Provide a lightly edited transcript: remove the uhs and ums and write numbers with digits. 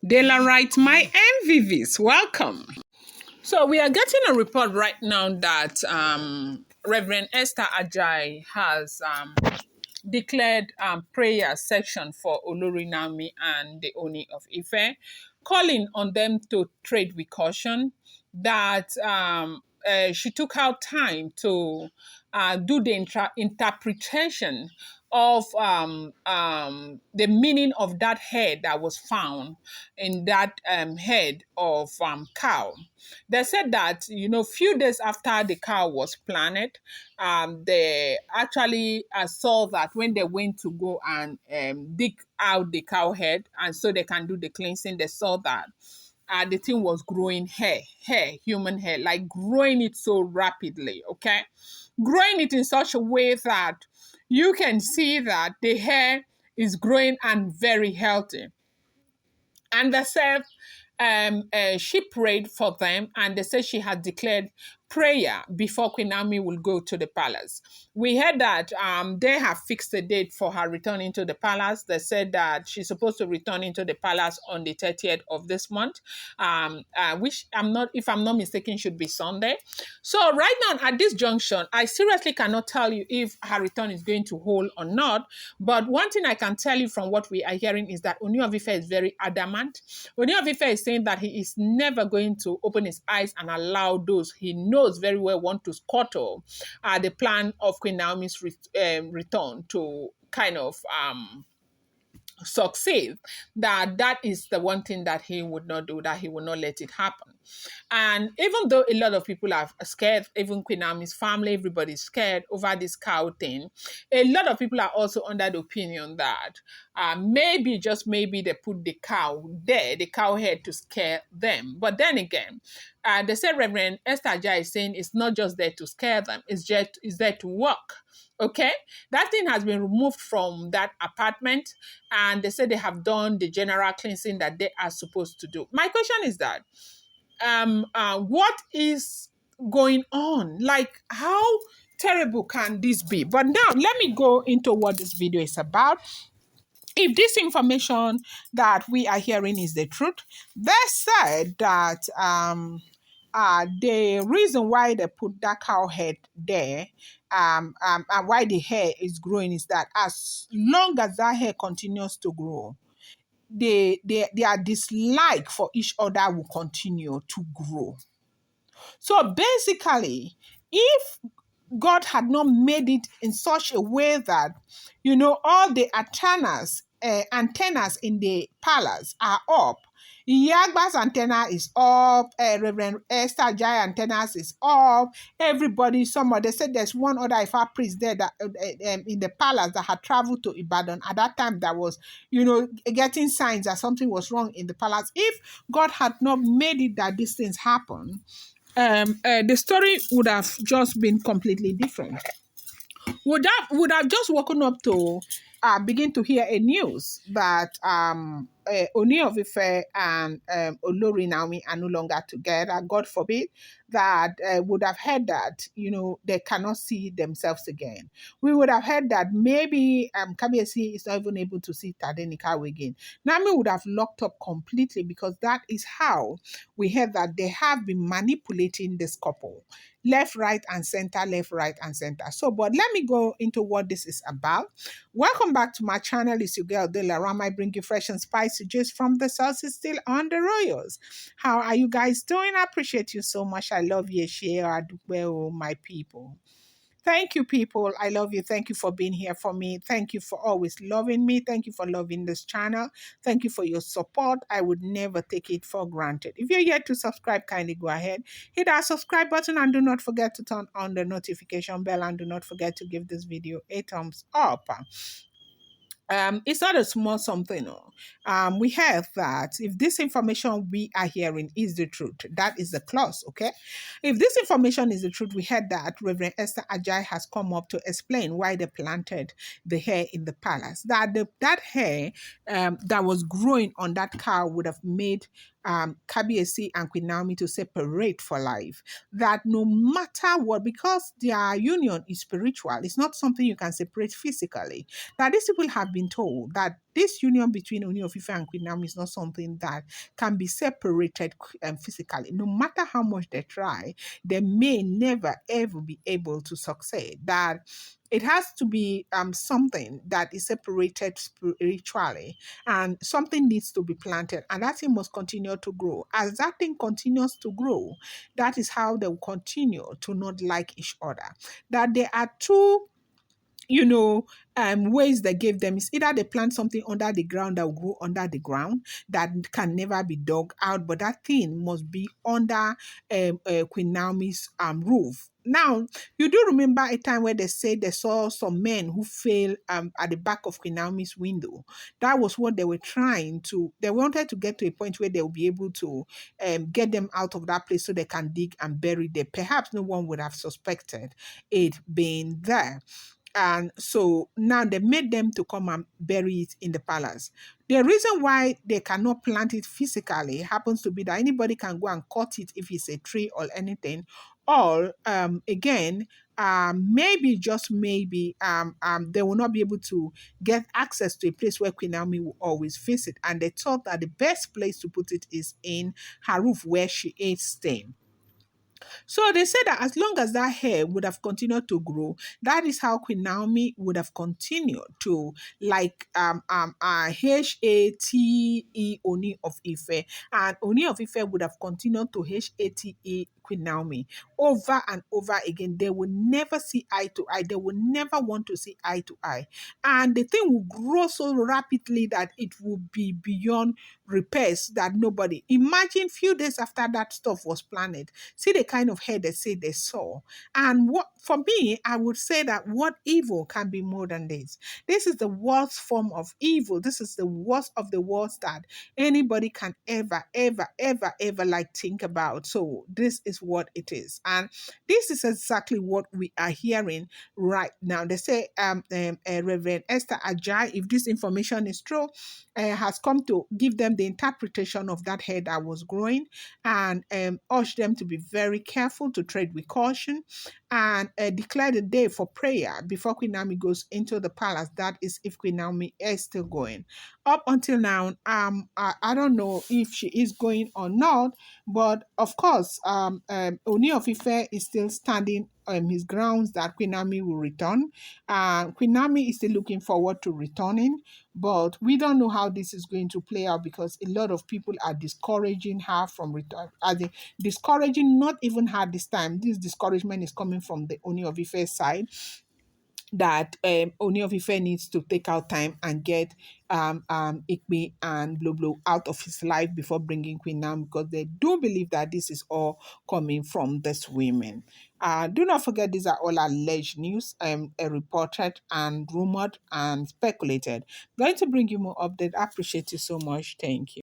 Dela writes, my MVVs, welcome. So we are getting a report right now that Reverend Esther Ajai has declared prayer section for Olori Naomi and the Ooni of Ife, calling on them to trade with caution, that she took out time to do the interpretation of the meaning of that head that was found in that head of cow. They said that, few days after the cow was planted, they actually saw that when they went to go and dig out the cow head, and so they can do the cleansing, they saw that the thing was growing human hair, like growing it so rapidly, okay? Growing it in such a way that you can see that the hair is growing and very healthy. And they said she prayed for them, and they said she had declared prayer before Queen Naomi will go to the palace. We heard that they have fixed a date for her returning to the palace. They said that she's supposed to return into the palace on the 30th of this month, which if I'm not mistaken, should be Sunday. So right now at this junction, I seriously cannot tell you if her return is going to hold or not. But one thing I can tell you from what we are hearing is that Ooni of Ife is very adamant. Ooni of Ife is saying that he is never going to open his eyes and allow those he knows very well want to scuttle the plan of Queen Naomi's return to kind of succeed. That is the one thing that he would not do, that he will not let it happen. And even though a lot of people are scared, even Queen Naomi's family, everybody's scared over this cow thing, a lot of people are also under the opinion that maybe, just maybe, they put the cow there, the cow head, to scare them. But then again, they say Reverend Esther Ajai is saying it's not just there to scare them, it's there to work. Okay, that thing has been removed from that apartment, and they say they have done the general cleansing that they are supposed to do. My question is that what is going on? Like, how terrible can this be? But now let me go into what this video is about. If this information that we are hearing is the truth, they said that the reason why they put that cow head there, and why the hair is growing, is that as long as that hair continues to grow, their dislike for each other will continue to grow. So basically, if God had not made it in such a way that, all the antennas in the palace are up. Yagba's antenna is up, Reverend Esther Ajai antennas is up, everybody, they said there's one other Ifa priest there that in the palace that had traveled to Ibadan at that time, that was, getting signs that something was wrong in the palace. If God had not made it that these things happen, the story would have just been completely different. Would have just woken up to begin to hear a news that Ooni of Ife and Olori Naomi are no longer together. God forbid that would have heard that they cannot see themselves again. We would have heard that maybe Kabiyesi is not even able to see Tadenikawa again. Naomi would have locked up completely, because that is how we heard that they have been manipulating this couple. Left, right, and center, left, right, and center. So, but let me go into what this is about. Welcome back to my channel. It's your girl, Dela Ram. I bring you fresh and spicy juice from the sauce is still on the royals. How are you guys doing? I appreciate you so much. I love you, share, well, my people. Thank you, people. I love you. Thank you for being here for me. Thank you for always loving me. Thank you for loving this channel. Thank you for your support. I would never take it for granted. If you're yet to subscribe, kindly go ahead, hit that subscribe button, and do not forget to turn on the notification bell, and do not forget to give this video a thumbs up. It's not a small something. We have that if this information we are hearing is the truth, that is the clause, okay? If this information is the truth, we heard that Reverend Esther Ajai has come up to explain why they planted the hair in the palace. That hair that was growing on that cow would have made Kabiesi and Queen Naomi to separate for life. That no matter what, because their union is spiritual, it's not something you can separate physically. That these people have been told that this union between Ooni of Ife and Queen Naomi is not something that can be separated physically. No matter how much they try, they may never ever be able to succeed. That it has to be something that is separated spiritually, and something needs to be planted, and that thing must continue to grow. As that thing continues to grow, that is how they will continue to not like each other. That there are two, ways they gave them is either they plant something under the ground that will grow under the ground that can never be dug out, but that thing must be under Queen Naomi's roof. Now, you do remember a time where they said they saw some men who fell at the back of Queen Naomi's window. That was what they were trying to, they wanted to get to a point where they will be able to get them out of that place so they can dig and bury them. Perhaps no one would have suspected it being there. And so now they made them to come and bury it in the palace. The reason why they cannot plant it physically happens to be that anybody can go and cut it if it's a tree or anything. Or again, maybe just maybe they will not be able to get access to a place where Queen Naomi will always visit. And they thought that the best place to put it is in her roof where she is staying. So they said that as long as that hair would have continued to grow, that is how Queen Naomi would have continued to like H-A-T-E Oni of Ife, and Oni of Ife would have continued to H-A-T-E Queen Naomi over and over again. They will never see eye to eye. They will never want to see eye to eye. And the thing will grow so rapidly that it will be beyond repairs that nobody. Imagine few days after that stuff was planted. See the kind of hair they say they saw. And what for me, I would say that what evil can be more than this? This is the worst form of evil. This is the worst of the worst that anybody can ever like think about. So this is what it is. And this is exactly what we are hearing right now. They say Reverend Esther Ajai, if this information is true, has come to give them the interpretation of that hair that was growing, and urge them to be very careful, to tread with caution, and declare the day for prayer before Queen Naomi goes into the palace. That is if Queen Naomi is still going. Up until now, I don't know if she is going or not, but of course, Ooni of Ife is still standing on his grounds that Queen Naomi will return. Queen Naomi is still looking forward to returning, but we don't know how this is going to play out because a lot of people are discouraging her from return. As in, discouraging not even her this time. This discouragement is coming from the Ooni of Ife side, that Ooni of Ife needs to take out time and get Ikpe and Blo Blo out of his life before bringing Queen Naomi, because they do believe that this is all coming from these women. Do not forget, these are all alleged news, reported and rumored and speculated. Going to bring you more update. I appreciate you so much. Thank you.